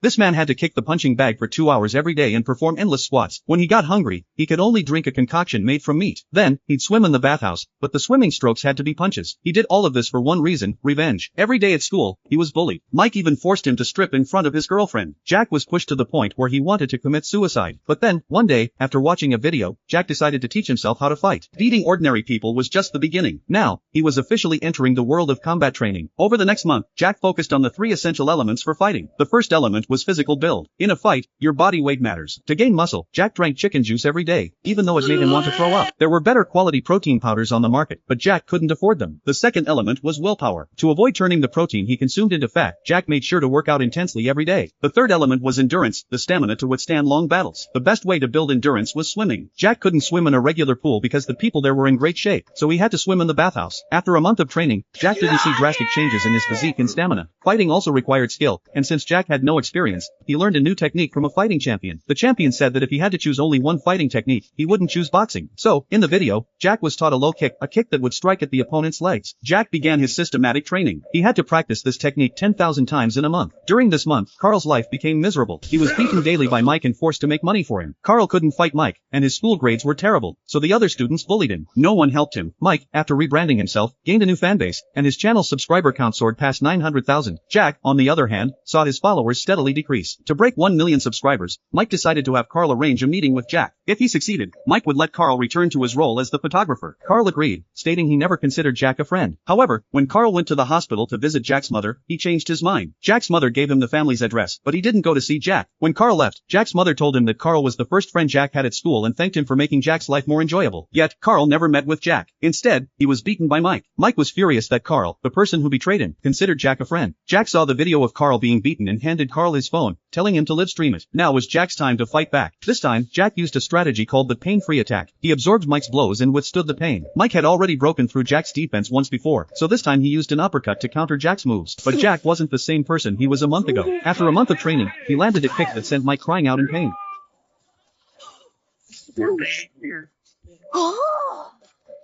This man had to kick the punching bag for 2 hours every day and perform endless squats. When he got hungry, he could only drink a concoction made from meat. Then, he'd swim in the bathhouse, but the swimming strokes had to be punches. He did all of this for one reason, revenge. Every day at school, he was bullied. Mike even forced him to strip in front of his girlfriend. Jack was pushed to the point where he wanted to commit suicide. But then, one day, after watching a video, Jack decided to teach himself how to fight. Beating ordinary people was just the beginning. Now, he was officially entering the world of combat training. Over the next month, Jack focused on the 3 essential elements for fighting. The first element was physical build. In a fight, your body weight matters. To gain muscle, Jack drank chicken juice every day, even though it made him want to throw up. There were better quality protein powders on the market, but Jack couldn't afford them. The second element was willpower. To avoid turning the protein he consumed into fat, Jack made sure to work out intensely every day. The third element was endurance, the stamina to withstand long battles. The best way to build endurance was swimming. Jack couldn't swim in a regular pool because the people there were in great shape, so he had to swim in the bathhouse. After a month of training, Jack didn't see drastic changes in his physique and stamina. Fighting also required skill, and since Jack had no experience, he learned a new technique from a fighting champion. The champion said that if he had to choose only one fighting technique, he wouldn't choose boxing. So, in the video, Jack was taught a low kick, a kick that would strike at the opponent's legs. Jack began his systematic training. He had to practice this technique 10,000 times in a month. During this month, Carl's life became miserable. He was beaten daily by Mike and forced to make money for him. Carl couldn't fight Mike, and his school grades were terrible, so the other students bullied him. No one helped him. Mike, after rebranding himself, gained a new fanbase, and his channel's subscriber count soared past 900,000. Jack, on the other hand, saw his followers steadily decrease. To break 1 million subscribers, Mike decided to have Carl arrange a meeting with Jack. If he succeeded, Mike would let Carl return to his role as the photographer. Carl agreed, stating he never considered Jack a friend. However, when Carl went to the hospital to visit Jack's mother, he changed his mind. Jack's mother gave him the family's address, but he didn't go to see Jack. When Carl left, Jack's mother told him that Carl was the first friend Jack had at school and thanked him for making Jack's life more enjoyable. Yet, Carl never met with Jack. Instead, he was beaten by Mike. Mike was furious that Carl, the person who betrayed him, considered Jack a friend. Jack saw the video of Carl being beaten and handed Carl his phone, telling him to live stream it. Now was Jack's time to fight back. This time, Jack used a strategy called the pain-free attack. He absorbed Mike's blows and withstood the pain. Mike had already broken through Jack's defense once before, so this time he used an uppercut to counter Jack's moves. But Jack wasn't the same person he was a month ago. After a month of training, he landed a kick that sent Mike crying out in pain.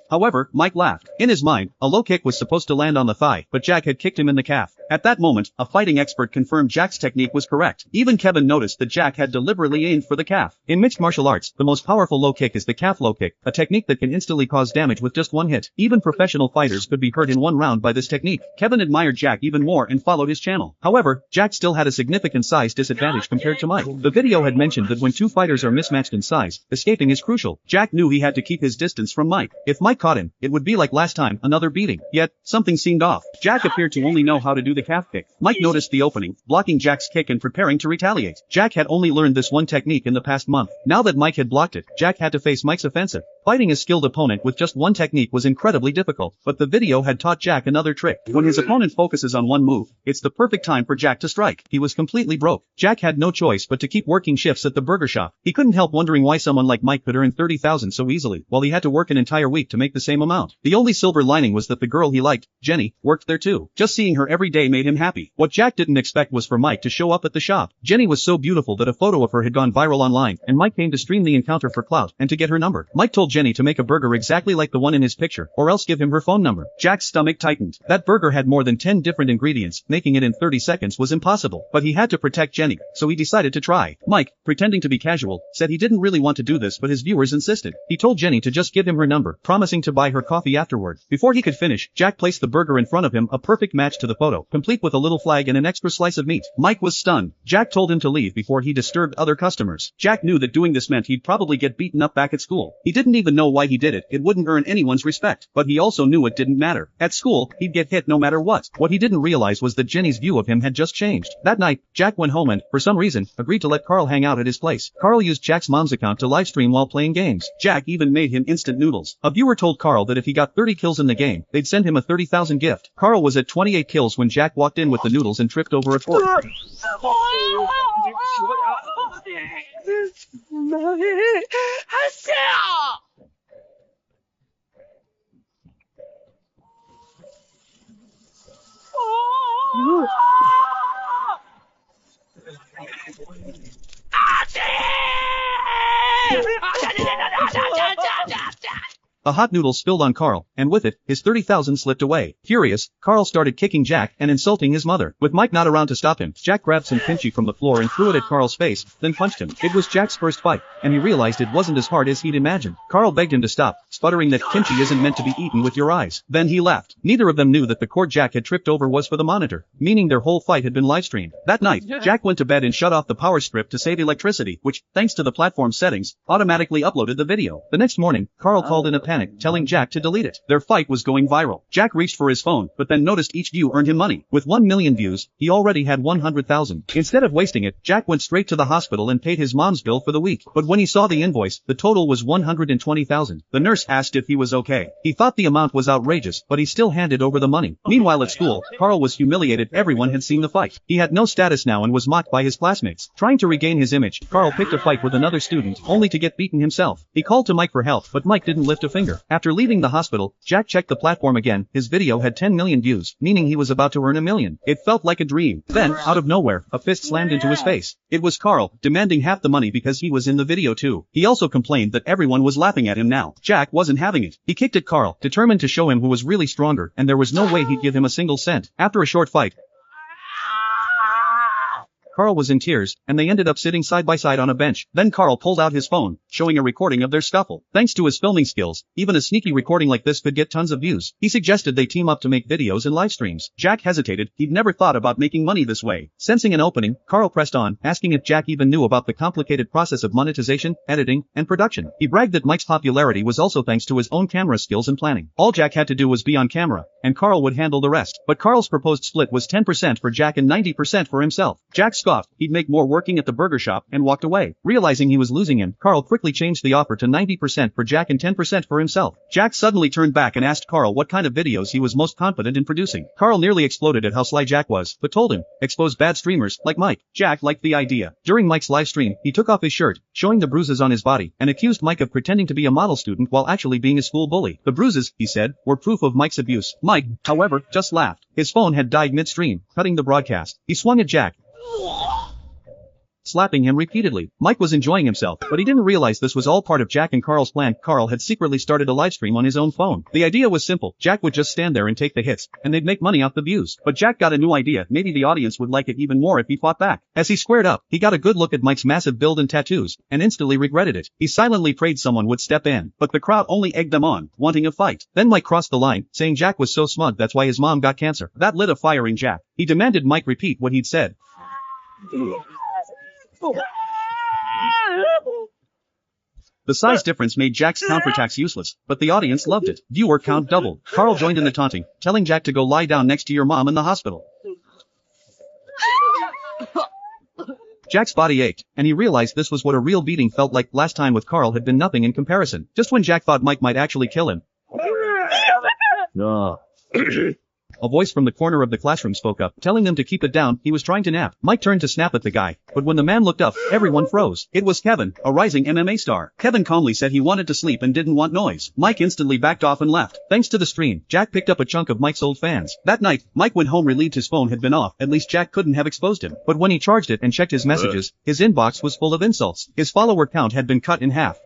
However, Mike laughed. In his mind, a low kick was supposed to land on the thigh, but Jack had kicked him in the calf. At that moment, a fighting expert confirmed Jack's technique was correct. Even Kevin noticed that Jack had deliberately aimed for the calf. In mixed martial arts, the most powerful low kick is the calf low kick, a technique that can instantly cause damage with just one hit. Even professional fighters could be hurt in one round by this technique. Kevin admired Jack even more and followed his channel. However, Jack still had a significant size disadvantage compared to Mike. The video had mentioned that when two fighters are mismatched in size, escaping is crucial. Jack knew he had to keep his distance from Mike. If Mike caught him, it would be like last time, another beating. Yet, something seemed off. Jack appeared to only know how to do the calf kick. Mike noticed the opening, blocking Jack's kick and preparing to retaliate. Jack had only learned this one technique in the past month. Now that Mike had blocked it, Jack had to face Mike's offensive. Fighting a skilled opponent with just one technique was incredibly difficult, but the video had taught Jack another trick. When his opponent focuses on one move, it's the perfect time for Jack to strike. He was completely broke. Jack had no choice but to keep working shifts at the burger shop. He couldn't help wondering why someone like Mike could earn 30,000 so easily, while he had to work an entire week to make the same amount. The only silver lining was that the girl he liked, Jenny, worked there too. Just seeing her every day made him happy. What Jack didn't expect was for Mike to show up at the shop. Jenny was so beautiful that a photo of her had gone viral online, and Mike came to stream the encounter for clout and to get her number. Mike told Jenny to make a burger exactly like the one in his picture, or else give him her phone number. Jack's stomach tightened. That burger had more than 10 different ingredients, making it in 30 seconds was impossible. But he had to protect Jenny, so he decided to try. Mike, pretending to be casual, said he didn't really want to do this but his viewers insisted. He told Jenny to just give him her number, promising to buy her coffee afterward. Before he could finish, Jack placed the burger in front of him, a perfect match to the photo, complete with a little flag and an extra slice of meat. Mike was stunned. Jack told him to leave before he disturbed other customers. Jack knew that doing this meant he'd probably get beaten up back at school. He didn't even know why he did it wouldn't earn anyone's respect, but he also knew it didn't matter. At school, he'd get hit no matter what. What he didn't realize was that Jenny's view of him had just changed. That night, Jack went home and, for some reason, agreed to let Carl hang out at his place. Carl used Jack's mom's account to livestream while playing games. Jack even made him instant noodles. A viewer told Carl that if he got 30 kills in the game, they'd send him a 30,000 gift. Carl was at 28 kills when Jack walked in with the noodles and tripped over a fork. A hot noodle spilled on Carl, and with it, his 30,000 slipped away. Furious, Carl started kicking Jack and insulting his mother. With Mike not around to stop him, Jack grabbed some kimchi from the floor and threw it at Carl's face, then punched him. It was Jack's first fight, and he realized it wasn't as hard as he'd imagined. Carl begged him to stop, sputtering that kimchi isn't meant to be eaten with your eyes. Then he left. Neither of them knew that the cord Jack had tripped over was for the monitor, meaning their whole fight had been live-streamed. That night, Jack went to bed and shut off the power strip to save electricity, which, thanks to the platform settings, automatically uploaded the video. The next morning, Carl called in a panic, telling Jack to delete it. Their fight was going viral. Jack reached for his phone, but then noticed each view earned him money. With 1 million views, he already had 100,000. Instead of wasting it, Jack went straight to the hospital and paid his mom's bill for the week. But when he saw the invoice, the total was 120,000. The nurse asked if he was okay. He thought the amount was outrageous, but he still handed over the money. Meanwhile at school, Carl was humiliated. Everyone had seen the fight. He had no status now and was mocked by his classmates. Trying to regain his image, Carl picked a fight with another student, only to get beaten himself. He called to Mike for help, but Mike didn't lift a finger. After leaving the hospital, Jack checked the platform again. His video had 10 million views, meaning he was about to earn $1 million. It felt like a dream. Then, out of nowhere, a fist slammed into his face. It was Carl, demanding half the money because he was in the video too. He also complained that everyone was laughing at him now. Jack wasn't having it. He kicked at Carl, determined to show him who was really stronger, and there was no way he'd give him a single cent. After a short fight, Carl was in tears, and they ended up sitting side by side on a bench. Then Carl pulled out his phone, showing a recording of their scuffle. Thanks to his filming skills, even a sneaky recording like this could get tons of views. He suggested they team up to make videos and live streams. Jack hesitated. He'd never thought about making money this way. Sensing an opening, Carl pressed on, asking if Jack even knew about the complicated process of monetization, editing, and production. He bragged that Mike's popularity was also thanks to his own camera skills and planning. All Jack had to do was be on camera, and Carl would handle the rest. But Carl's proposed split was 10% for Jack and 90% for himself. Jack scoffed. He'd make more working at the burger shop, and walked away. Realizing he was losing him, Carl quickly changed the offer to 90% for Jack and 10% for himself. Jack suddenly turned back and asked Carl what kind of videos he was most confident in producing. Carl nearly exploded at how sly Jack was, but told him, expose bad streamers, like Mike. Jack liked the idea. During Mike's live stream, he took off his shirt, showing the bruises on his body, and accused Mike of pretending to be a model student while actually being a school bully. The bruises, he said, were proof of Mike's abuse. Mike, however, just laughed. His phone had died midstream, cutting the broadcast. He swung at Jack, slapping him repeatedly. Mike was enjoying himself, but he didn't realize this was all part of Jack and Carl's plan. Carl had secretly started a livestream on his own phone. The idea was simple. Jack would just stand there and take the hits, and they'd make money off the views. But Jack got a new idea. Maybe the audience would like it even more if he fought back. As he squared up, he got a good look at Mike's massive build and tattoos, and instantly regretted it. He silently prayed someone would step in, but the crowd only egged them on, wanting a fight. Then Mike crossed the line, saying Jack was so smug that's why his mom got cancer. That lit a fire in Jack. He demanded Mike repeat what he'd said. The size difference made Jack's counterattacks useless, but the audience loved it. Viewer count doubled. Carl joined in the taunting, telling Jack to go lie down next to your mom in the hospital. Jack's body ached, and he realized this was what a real beating felt like. Last time with Carl had been nothing in comparison. Just when Jack thought Mike might actually kill him, a voice from the corner of the classroom spoke up, telling them to keep it down. He was trying to nap. Mike turned to snap at the guy, but when the man looked up, everyone froze. It was Kevin, a rising MMA star. Kevin calmly said he wanted to sleep and didn't want noise. Mike instantly backed off and left. Thanks to the stream, Jack picked up a chunk of Mike's old fans. That night, Mike went home relieved his phone had been off. At least Jack couldn't have exposed him. But when he charged it and checked his messages, his inbox was full of insults. His follower count had been cut in half.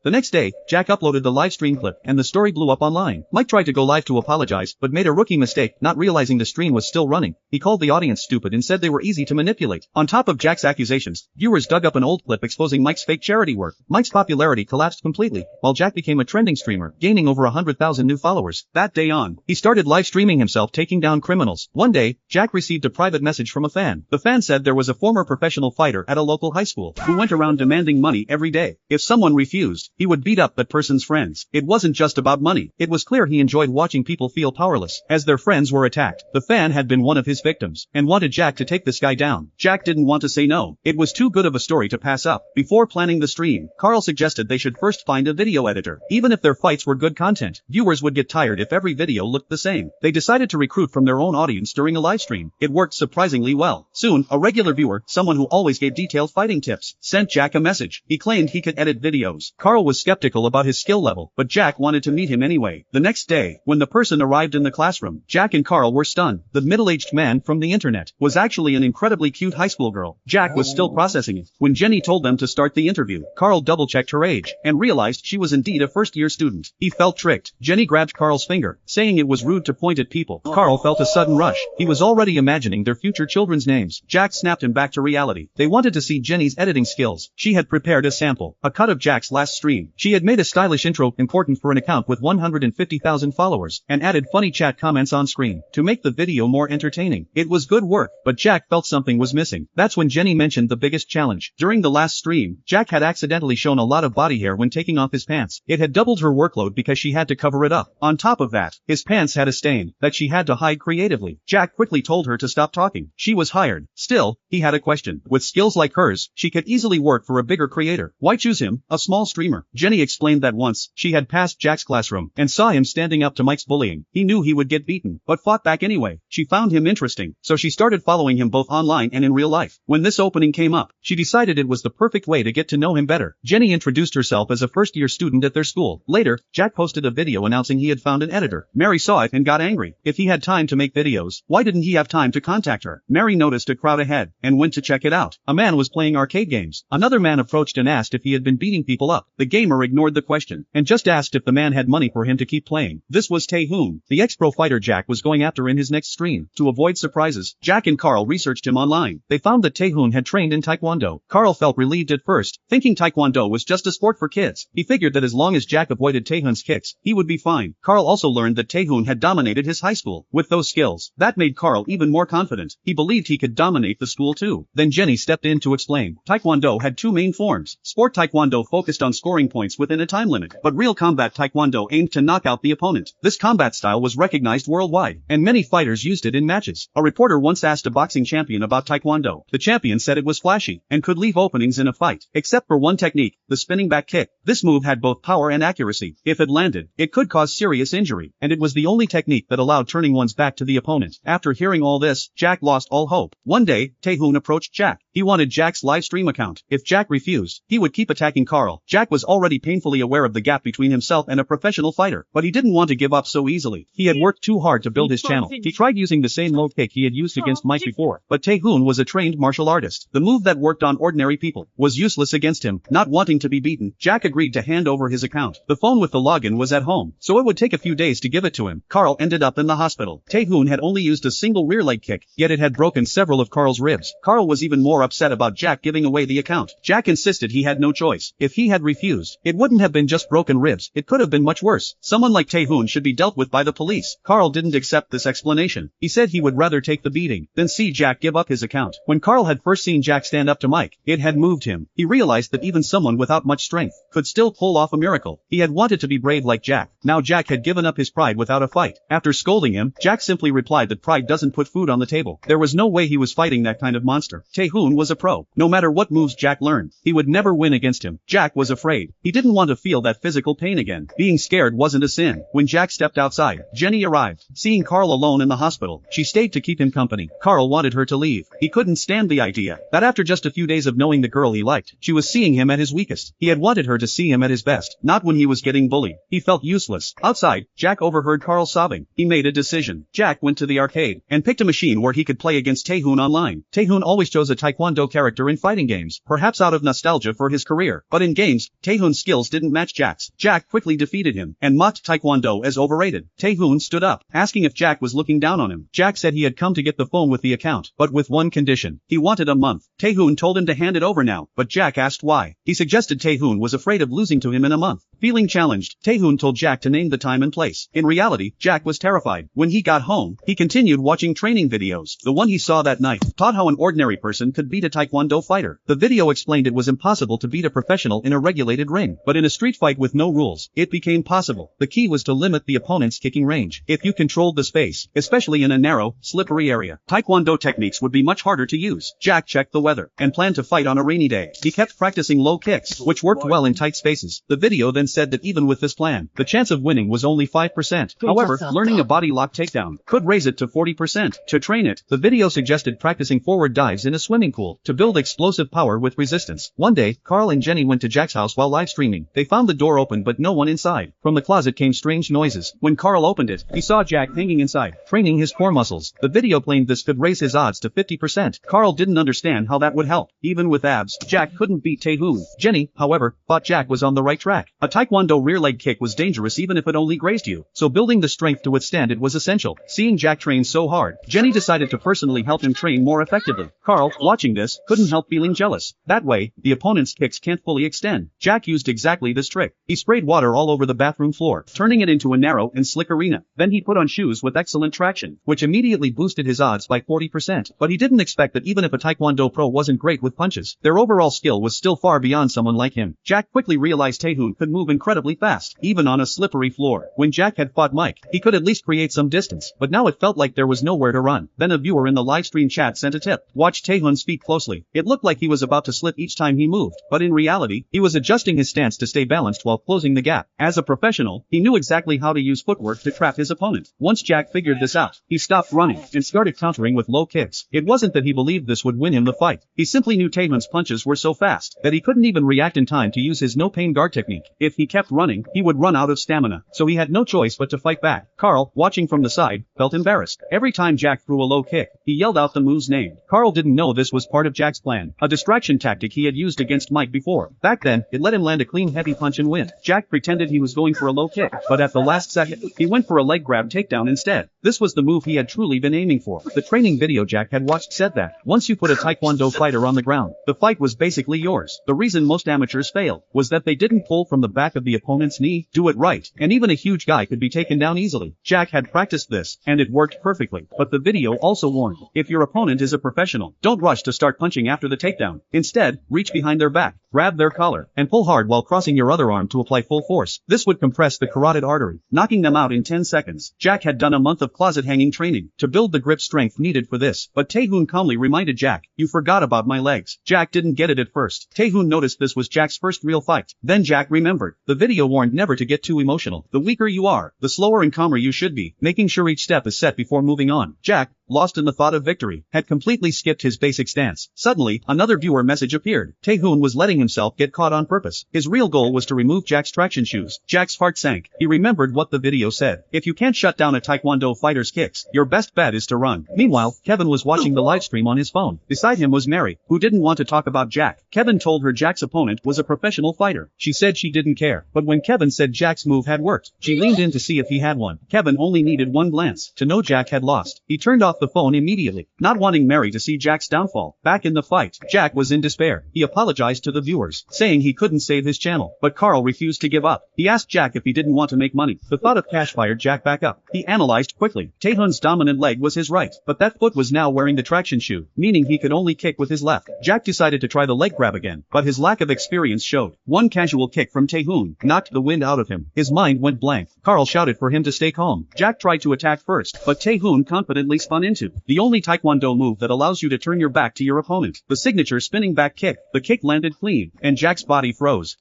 The next day, Jack uploaded the live stream clip, and the story blew up online. Mike tried to go live to apologize, but made a rookie mistake, not realizing the stream was still running. He called the audience stupid and said they were easy to manipulate. On top of Jack's accusations, viewers dug up an old clip exposing Mike's fake charity work. Mike's popularity collapsed completely, while Jack became a trending streamer, gaining over 100,000 new followers. That day on, he started live streaming himself taking down criminals. One day, Jack received a private message from a fan. The fan said there was a former professional fighter at a local high school, who went around demanding money every day. If someone refused, he would beat up that person's friends. It wasn't just about money. It was clear he enjoyed watching people feel powerless, as their friends were attacked. The fan had been one of his victims, and wanted Jack to take this guy down. Jack didn't want to say no. It was too good of a story to pass up. Before planning the stream, Carl suggested they should first find a video editor. Even if their fights were good content, viewers would get tired if every video looked the same. They decided to recruit from their own audience during a live stream. It worked surprisingly well. Soon, a regular viewer, someone who always gave detailed fighting tips, sent Jack a message. He claimed he could edit videos. Carl was skeptical about his skill level, but Jack wanted to meet him anyway. The next day, when the person arrived in the classroom, Jack and Carl were stunned. The middle-aged man from the internet was actually an incredibly cute high school girl. Jack was still processing it. When Jenny told them to start the interview, Carl double-checked her age, and realized she was indeed a first-year student. He felt tricked. Jenny grabbed Carl's finger, saying it was rude to point at people. Carl felt a sudden rush. He was already imagining their future children's names. Jack snapped him back to reality. They wanted to see Jenny's editing skills. She had prepared a sample, a cut of Jack's last stream. She had made a stylish intro important for an account with 150,000 followers, and added funny chat comments on screen to make the video more entertaining. It was good work, but Jack felt something was missing. That's when Jenny mentioned the biggest challenge. During the last stream, Jack had accidentally shown a lot of body hair when taking off his pants. It had doubled her workload because she had to cover it up. On top of that, his pants had a stain that she had to hide creatively. Jack quickly told her to stop talking. She was hired. Still, he had a question. With skills like hers, she could easily work for a bigger creator. Why choose him, a small streamer? Jenny explained that once, she had passed Jack's classroom, and saw him standing up to Mike's bullying. He knew he would get beaten, but fought back anyway. She found him interesting, so she started following him both online and in real life. When this opening came up, she decided it was the perfect way to get to know him better. Jenny introduced herself as a first-year student at their school. Later, Jack posted a video announcing he had found an editor. Mary saw it and got angry. If he had time to make videos, why didn't he have time to contact her? Mary noticed a crowd ahead, and went to check it out. A man was playing arcade games. Another man approached and asked if he had been beating people up. The gamer ignored the question, and just asked if the man had money for him to keep playing. This was Taejun, the ex-pro fighter Jack was going after in his next stream. To avoid surprises, Jack and Carl researched him online. They found that Taejun had trained in Taekwondo. Carl felt relieved at first, thinking Taekwondo was just a sport for kids. He figured that as long as Jack avoided Taejun's kicks, he would be fine. Carl also learned that Taejun had dominated his high school. With those skills, that made Carl even more confident. He believed he could dominate the school too. Then Jenny stepped in to explain. Taekwondo had two main forms. Sport Taekwondo focused on scoring points within a time limit, but real combat Taekwondo aimed to knock out the opponent. This combat style was recognized worldwide, and many fighters used it in matches. A reporter once asked a boxing champion about Taekwondo. The champion said it was flashy, and could leave openings in a fight, except for one technique, the spinning back kick. This move had both power and accuracy. If it landed, it could cause serious injury, and it was the only technique that allowed turning one's back to the opponent. After hearing all this, Jack lost all hope. One day, Taejun approached Jack. He wanted Jack's live stream account. If Jack refused, he would keep attacking Carl. Jack was already painfully aware of the gap between himself and a professional fighter, but he didn't want to give up so easily. He had worked too hard to build his channel. He tried using the same low kick he had used against Mike before, but Taejun was a trained martial artist. The move that worked on ordinary people was useless against him. Not wanting to be beaten, Jack agreed to hand over his account. The phone with the login was at home, so it would take a few days to give it to him. Carl ended up in the hospital. Taejun had only used a single rear leg kick, yet it had broken several of Carl's ribs. Carl was even more upset about Jack giving away the account. Jack insisted he had no choice. If he had refused, it wouldn't have been just broken ribs, it could have been much worse. Someone like Taejun should be dealt with by the police. Carl didn't accept this explanation. He said he would rather take the beating than see Jack give up his account. When Carl had first seen Jack stand up to Mike, it had moved him. He realized that even someone without much strength could still pull off a miracle. He had wanted to be brave like Jack. Now Jack had given up his pride without a fight. After scolding him, Jack simply replied that pride doesn't put food on the table. There was no way he was fighting that kind of monster. Taejun was a pro. No matter what moves Jack learned, he would never win against him. Jack was afraid. He didn't want to feel that physical pain again. Being scared wasn't a sin. When Jack stepped outside, Jenny arrived. Seeing Carl alone in the hospital, she stayed to keep him company. Carl wanted her to leave. He couldn't stand the idea that after just a few days of knowing the girl he liked, she was seeing him at his weakest. He had wanted her to see him at his best, not when he was getting bullied. He felt useless. Outside, Jack overheard Carl sobbing. He made a decision. Jack went to the arcade and picked a machine where he could play against Taejun online. Taejun always chose a Taekwondo character in fighting games, perhaps out of nostalgia for his career. But in games, Taejun's skills didn't match Jack's. Jack quickly defeated him and mocked Taekwondo as overrated. Taejun stood up, asking if Jack was looking down on him. Jack said he had come to get the phone with the account, but with one condition. He wanted a month. Taejun told him to hand it over now, but Jack asked why. He suggested Taejun was afraid of losing to him in a month. Feeling challenged, Taejun told Jack to name the time and place. In reality, Jack was terrified. When he got home, he continued watching training videos. The one he saw that night taught how an ordinary person could beat a Taekwondo fighter. The video explained it was impossible to beat a professional in a regulated ring, but in a street fight with no rules, it became possible. The key was to limit the opponent's kicking range. If you controlled the space, especially in a narrow, slippery area, Taekwondo techniques would be much harder to use. Jack checked the weather and planned to fight on a rainy day. He kept practicing low kicks, which worked well in tight spaces. The video then Kevin said that even with this plan, the chance of winning was only 5%. However, learning a body lock takedown could raise it to 40%. To train it, the video suggested practicing forward dives in a swimming pool to build explosive power with resistance. One day, Carl and Jenny went to Jack's house while live streaming. They found the door open but no one inside. From the closet came strange noises. When Carl opened it, he saw Jack hanging inside, training his core muscles. The video claimed this could raise his odds to 50%. Carl didn't understand how that would help. Even with abs, Jack couldn't beat Taejun. Jenny, however, thought Jack was on the right track. A taekwondo rear leg kick was dangerous even if it only grazed you, so building the strength to withstand it was essential. Seeing Jack train so hard, Jenny decided to personally help him train more effectively. Carl, watching this, couldn't help feeling jealous. That way, the opponent's kicks can't fully extend. Jack used exactly this trick. He sprayed water all over the bathroom floor, turning it into a narrow and slick arena. Then he put on shoes with excellent traction, which immediately boosted his odds by 40%. But he didn't expect that even if a taekwondo pro wasn't great with punches, their overall skill was still far beyond someone like him. Jack quickly realized Taejun could move incredibly fast, even on a slippery floor. When Jack had fought Mike, he could at least create some distance, but now it felt like there was nowhere to run. Then a viewer in the livestream chat sent a tip. Watch Taejun's feet closely. It looked like he was about to slip each time he moved, but in reality, he was adjusting his stance to stay balanced while closing the gap. As a professional, he knew exactly how to use footwork to trap his opponent. Once Jack figured this out, he stopped running and started countering with low kicks. It wasn't that he believed this would win him the fight. He simply knew Taejun's punches were so fast that he couldn't even react in time to use his no-pain guard technique. If he kept running, he would run out of stamina, so he had no choice but to fight back. Carl, watching from the side, felt embarrassed. Every time Jack threw a low kick, he yelled out the move's name. Carl didn't know this was part of Jack's plan, a distraction tactic he had used against Mike before. Back then, it let him land a clean heavy punch and win. Jack pretended he was going for a low kick, but at the last second, he went for a leg grab takedown instead. This was the move he had truly been aiming for. The training video Jack had watched said that, once you put a taekwondo fighter on the ground, the fight was basically yours. The reason most amateurs failed was that they didn't pull from the back of the opponent's knee, do it right, and even a huge guy could be taken down easily. Jack had practiced this, and it worked perfectly. But the video also warned, if your opponent is a professional, don't rush to start punching after the takedown. Instead, reach behind their back, grab their collar, and pull hard while crossing your other arm to apply full force. This would compress the carotid artery, knocking them out in 10 seconds. Jack had done a month of closet hanging training to build the grip strength needed for this, but Taejun calmly reminded Jack, you forgot about my legs. Jack didn't get it at first. Taejun noticed this was Jack's first real fight. Then Jack remembered. The video warned never to get too emotional. The weaker you are, the slower and calmer you should be, making sure each step is set before moving on. Jack, lost in the thought of victory, had completely skipped his basic stance. Suddenly, another viewer message appeared. Taejun was letting himself get caught on purpose. His real goal was to remove Jack's traction shoes. Jack's heart sank. He remembered what the video said. If you can't shut down a taekwondo fighter's kicks, your best bet is to run. Meanwhile, Kevin was watching the livestream on his phone. Beside him was Mary, who didn't want to talk about Jack. Kevin told her Jack's opponent was a professional fighter. She said she didn't care. But when Kevin said Jack's move had worked, she leaned in to see if he had one. Kevin only needed one glance to know Jack had lost. He turned off the phone immediately, not wanting Mary to see Jack's downfall. Back in the fight, Jack was in despair. He apologized to the viewers, saying he couldn't save his channel. But Carl refused to give up. He asked Jack if he didn't want to make money. The thought of cash fired Jack back up. He analyzed quickly. Taejun's dominant leg was his right, but that foot was now wearing the traction shoe, meaning he could only kick with his left. Jack decided to try the leg grab again, but his lack of experience showed. One casual kick from Taejun knocked the wind out of him. His mind went blank. Carl shouted for him to stay calm. Jack tried to attack first, but Taejun confidently spun into the only taekwondo move that allows you to turn your back to your opponent. The signature spinning back kick. The kick landed clean, and Jack's body froze.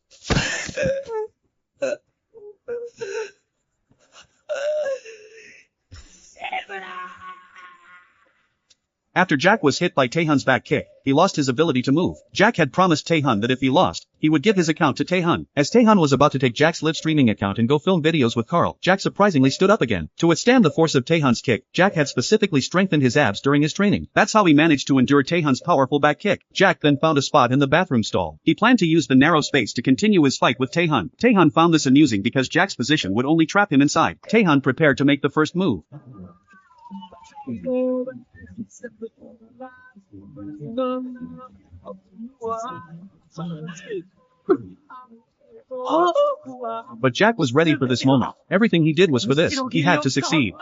After Jack was hit by Taejun's back kick, he lost his ability to move. Jack had promised Taejun that if he lost, he would give his account to Taejun. As Taejun was about to take Jack's live streaming account and go film videos with Carl, Jack surprisingly stood up again. To withstand the force of Taejun's kick, Jack had specifically strengthened his abs during his training. That's how he managed to endure Taejun's powerful back kick. Jack then found a spot in the bathroom stall. He planned to use the narrow space to continue his fight with Taejun. Taejun found this amusing because Jack's position would only trap him inside. Taejun prepared to make the first move. But Jack was ready for this moment. Everything he did was for this. He had to succeed.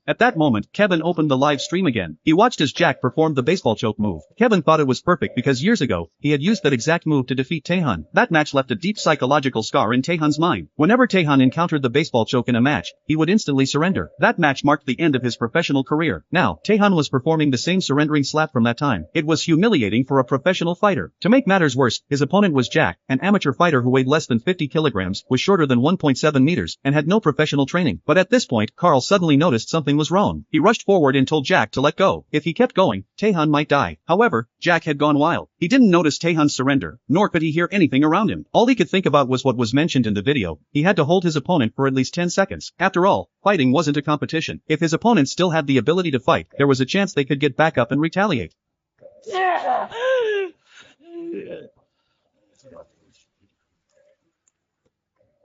At that moment, Kevin opened the live stream again. He watched as Jack performed the baseball choke move. Kevin thought it was perfect because years ago, he had used that exact move to defeat Taejun. That match left a deep psychological scar in Taejun's mind. Whenever Taejun encountered the baseball choke in a match, he would instantly surrender. That match marked the end of his professional career. Now, Taejun was performing the same surrendering slap from that time. It was humiliating for a professional fighter. To make matters worse, his opponent was Jack, an amateur fighter who weighed less than 50 kilograms, was shorter than 1.7 meters, and had no professional training. But at this point, Carl suddenly noticed something was wrong. He rushed forward and told Jack to let go. If he kept going, Taejun might die. However, Jack had gone wild. He didn't notice Taejun's surrender, nor could he hear anything around him. All he could think about was what was mentioned in the video. He had to hold his opponent for at least 10 seconds. After all, fighting wasn't a competition. If his opponent still had the ability to fight, there was a chance they could get back up and retaliate.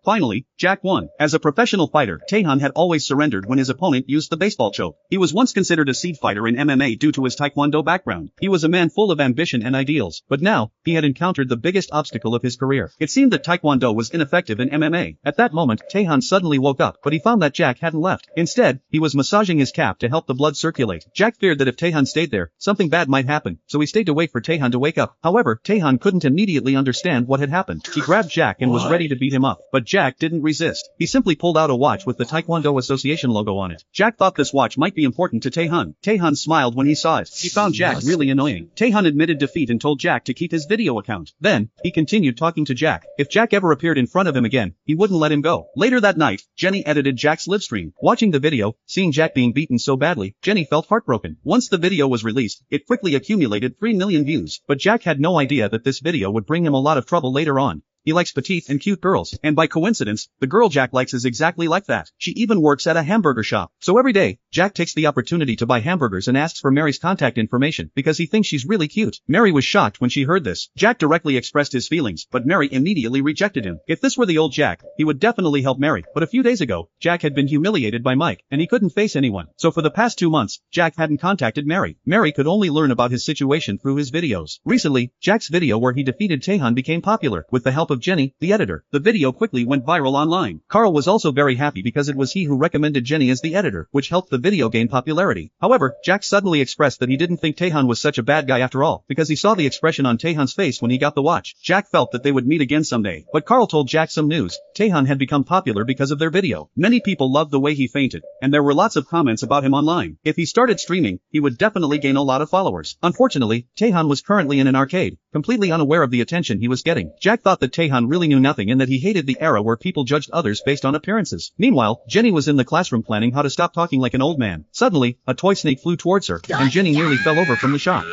Finally, Jack won. As a professional fighter, Taejun had always surrendered when his opponent used the baseball choke. He was once considered a seed fighter in MMA due to his taekwondo background. He was a man full of ambition and ideals, but now, he had encountered the biggest obstacle of his career. It seemed that taekwondo was ineffective in MMA. At that moment, Taejun suddenly woke up, but he found that Jack hadn't left. Instead, he was massaging his cap to help the blood circulate. Jack feared that if Taejun stayed there, something bad might happen, so he stayed to wait for Taejun to wake up. However, Taejun couldn't immediately understand what had happened. He grabbed Jack and was ready to beat him up, but Jack didn't resist. He simply pulled out a watch with the Taekwondo Association logo on it. Jack thought this watch might be important to Taejun. Taejun smiled when he saw it. He found Jack really annoying. Taejun admitted defeat and told Jack to keep his video account. Then, he continued talking to Jack. If Jack ever appeared in front of him again, he wouldn't let him go. Later that night, Jenny edited Jack's livestream. Watching the video, seeing Jack being beaten so badly, Jenny felt heartbroken. Once the video was released, it quickly accumulated 3 million views. But Jack had no idea that this video would bring him a lot of trouble later on. He likes petite and cute girls, and by coincidence, the girl Jack likes is exactly like that. She even works at a hamburger shop. So every day, Jack takes the opportunity to buy hamburgers and asks for Mary's contact information because he thinks she's really cute. Mary was shocked when she heard this. Jack directly expressed his feelings, but Mary immediately rejected him. If this were the old Jack, he would definitely help Mary. But a few days ago, Jack had been humiliated by Mike, and he couldn't face anyone. So for the past 2 months, Jack hadn't contacted Mary. Mary could only learn about his situation through his videos. Recently, Jack's video where he defeated Taejun became popular, with the help of Jenny, the editor. The video quickly went viral online. Carl was also very happy because it was he who recommended Jenny as the editor, which helped the video gain popularity. However, Jack suddenly expressed that he didn't think Taejun was such a bad guy after all, because he saw the expression on Taejun's face when he got the watch. Jack felt that they would meet again someday. But Carl told Jack some news. Taejun had become popular because of their video. Many people loved the way he fainted, and there were lots of comments about him online. If he started streaming, he would definitely gain a lot of followers. Unfortunately, Taejun was currently in an arcade, completely unaware of the attention he was getting. Jack thought that Taejun really knew nothing and that he hated the era where people judged others based on appearances. Meanwhile, Jenny was in the classroom planning how to stop talking like an old man. Suddenly, a toy snake flew towards her, and Jenny nearly fell over from the shock.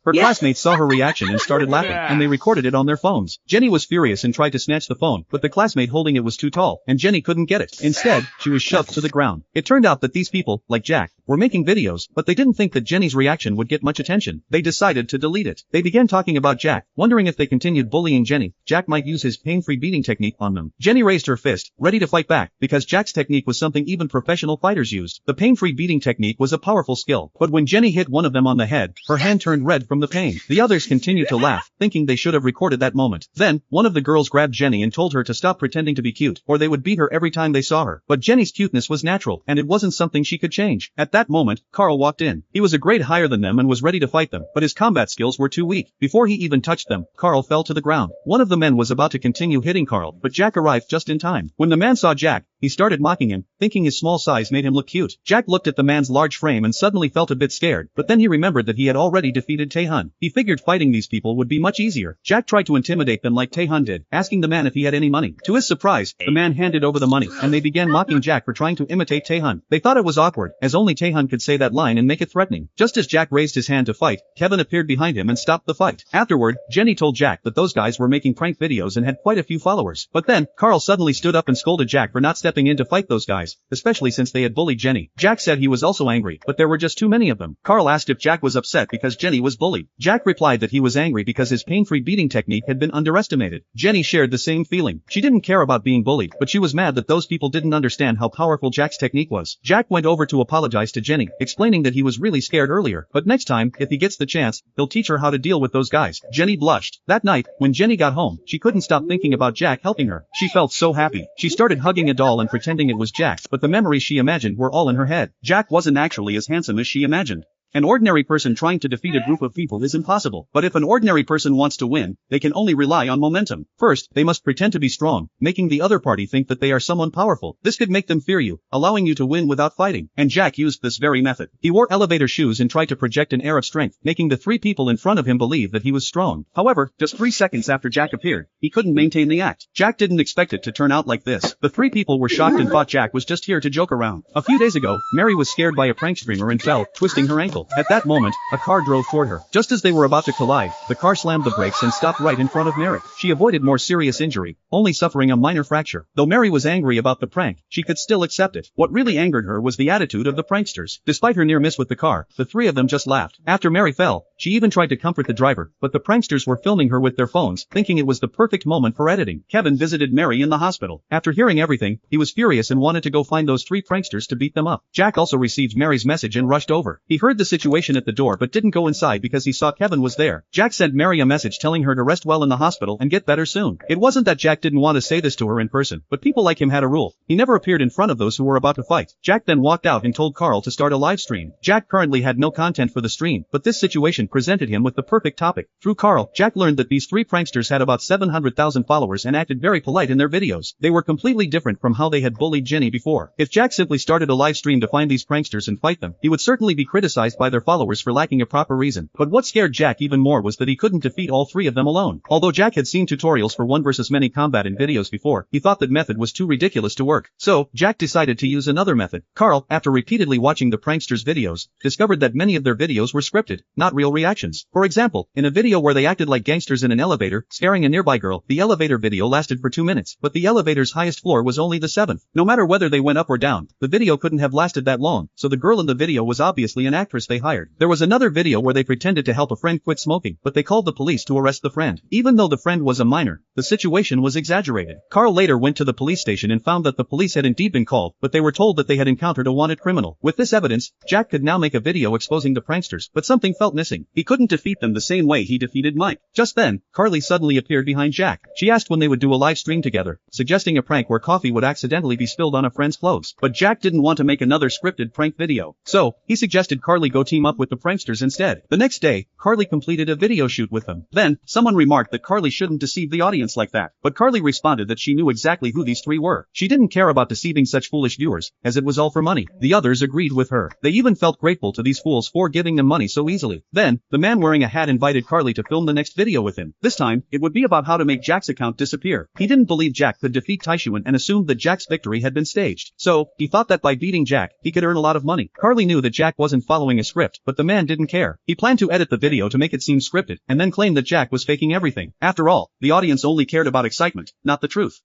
Her classmates saw her reaction and started laughing, and they recorded it on their phones. Jenny was furious and tried to snatch the phone, but the classmate holding it was too tall, and Jenny couldn't get it. Instead, she was shoved to the ground. It turned out that these people, like Jack, were making videos, but they didn't think that Jenny's reaction would get much attention. They decided to delete it. They began talking about Jack, wondering if they continued bullying Jenny, Jack might use his pain-free beating technique on them. Jenny raised her fist, ready to fight back, because Jack's technique was something even professional fighters used. The pain-free beating technique was a powerful skill, but when Jenny hit one of them on the head, her hand turned red from the pain. The others continued to laugh, thinking they should have recorded that moment. Then, one of the girls grabbed Jenny and told her to stop pretending to be cute, or they would beat her every time they saw her. But Jenny's cuteness was natural, and it wasn't something she could change. At that moment, Carl walked in. He was a grade higher than them and was ready to fight them, but his combat skills were too weak. Before he even touched them, Carl fell to the ground. One of the men was about to continue hitting Carl, but Jack arrived just in time. When the man saw Jack, he started mocking him, thinking his small size made him look cute. Jack looked at the man's large frame and suddenly felt a bit scared, but then he remembered that he had already defeated Taejun. He figured fighting these people would be much easier. Jack tried to intimidate them like Taejun did, asking the man if he had any money. To his surprise, the man handed over the money, and they began mocking Jack for trying to imitate Taejun. They thought it was awkward, as only Taejun could say that line and make it threatening. Just as Jack raised his hand to fight, Kevin appeared behind him and stopped the fight. Afterward, Jenny told Jack that those guys were making prank videos and had quite a few followers. But then, Carl suddenly stood up and scolded Jack for not stepping in to fight those guys, especially since they had bullied Jenny. Jack said he was also angry, but there were just too many of them. Carl asked if Jack was upset because Jenny was bullied. Jack replied that he was angry because his pain-free beating technique had been underestimated. Jenny shared the same feeling. She didn't care about being bullied, but she was mad that those people didn't understand how powerful Jack's technique was. Jack went over to apologize to Jenny, explaining that he was really scared earlier, but next time, if he gets the chance, he'll teach her how to deal with those guys. Jenny blushed. That night, when Jenny got home, she couldn't stop thinking about Jack helping her. She felt so happy. She started hugging a doll and pretending it was Jack, but the memories she imagined were all in her head. Jack wasn't actually as handsome as she imagined. An ordinary person trying to defeat a group of people is impossible. But if an ordinary person wants to win, they can only rely on momentum. First, they must pretend to be strong, making the other party think that they are someone powerful. This could make them fear you, allowing you to win without fighting. And Jack used this very method. He wore elevator shoes and tried to project an air of strength, making the 3 people in front of him believe that he was strong. However, just 3 seconds after Jack appeared, he couldn't maintain the act. Jack didn't expect it to turn out like this. The 3 people were shocked and thought Jack was just here to joke around. A few days ago, Mary was scared by a prank streamer and fell, twisting her ankle. At that moment, a car drove toward her. Just as they were about to collide, the car slammed the brakes and stopped right in front of Mary. She avoided more serious injury, only suffering a minor fracture. Though Mary was angry about the prank, she could still accept it. What really angered her was the attitude of the pranksters. Despite her near miss with the car, the 3 of them just laughed. After Mary fell, she even tried to comfort the driver, but the pranksters were filming her with their phones, thinking it was the perfect moment for editing. Kevin visited Mary in the hospital. After hearing everything, he was furious and wanted to go find those 3 pranksters to beat them up. Jack also received Mary's message and rushed over. He heard the situation at the door but didn't go inside because he saw Kevin was there. Jack sent Mary a message telling her to rest well in the hospital and get better soon. It wasn't that Jack didn't want to say this to her in person, but people like him had a rule. He never appeared in front of those who were about to fight. Jack then walked out and told Carl to start a live stream. Jack currently had no content for the stream, but this situation presented him with the perfect topic. Through Carl, Jack learned that these 3 pranksters had about 700,000 followers and acted very polite in their videos. They were completely different from how they had bullied Jenny before. If Jack simply started a live stream to find these pranksters and fight them, he would certainly be criticized by their followers for lacking a proper reason. But what scared Jack even more was that he couldn't defeat all 3 of them alone. Although Jack had seen tutorials for 1 versus many combat in videos before, he thought that method was too ridiculous to work. So, Jack decided to use another method. Carl, after repeatedly watching the pranksters' videos, discovered that many of their videos were scripted, not real reactions. For example, in a video where they acted like gangsters in an elevator, scaring a nearby girl, the elevator video lasted for 2 minutes, but the elevator's highest floor was only the 7th. No matter whether they went up or down, the video couldn't have lasted that long, so the girl in the video was obviously an actress they hired. There was another video where they pretended to help a friend quit smoking, but they called the police to arrest the friend. Even though the friend was a minor, the situation was exaggerated. Carl later went to the police station and found that the police had indeed been called, but they were told that they had encountered a wanted criminal. With this evidence, Jack could now make a video exposing the pranksters, but something felt missing. He couldn't defeat them the same way he defeated Mike. Just then, Carly suddenly appeared behind Jack. She asked when they would do a live stream together, suggesting a prank where coffee would accidentally be spilled on a friend's clothes. But Jack didn't want to make another scripted prank video, so he suggested Carly go team up with the pranksters instead. The next day, Carly completed a video shoot with them. Then, someone remarked that Carly shouldn't deceive the audience like that, but Carly responded that she knew exactly who these 3 were. She didn't care about deceiving such foolish viewers, as it was all for money. The others agreed with her. They even felt grateful to these fools for giving them money so easily. Then, the man wearing a hat invited Carly to film the next video with him. This time, it would be about how to make Jack's account disappear. He didn't believe Jack could defeat Taejun and assumed that Jack's victory had been staged. So, he thought that by beating Jack, he could earn a lot of money. Carly knew that Jack wasn't following a script, but the man didn't care. He planned to edit the video to make it seem scripted, and then claim that Jack was faking everything. After all, the audience only cared about excitement, not the truth.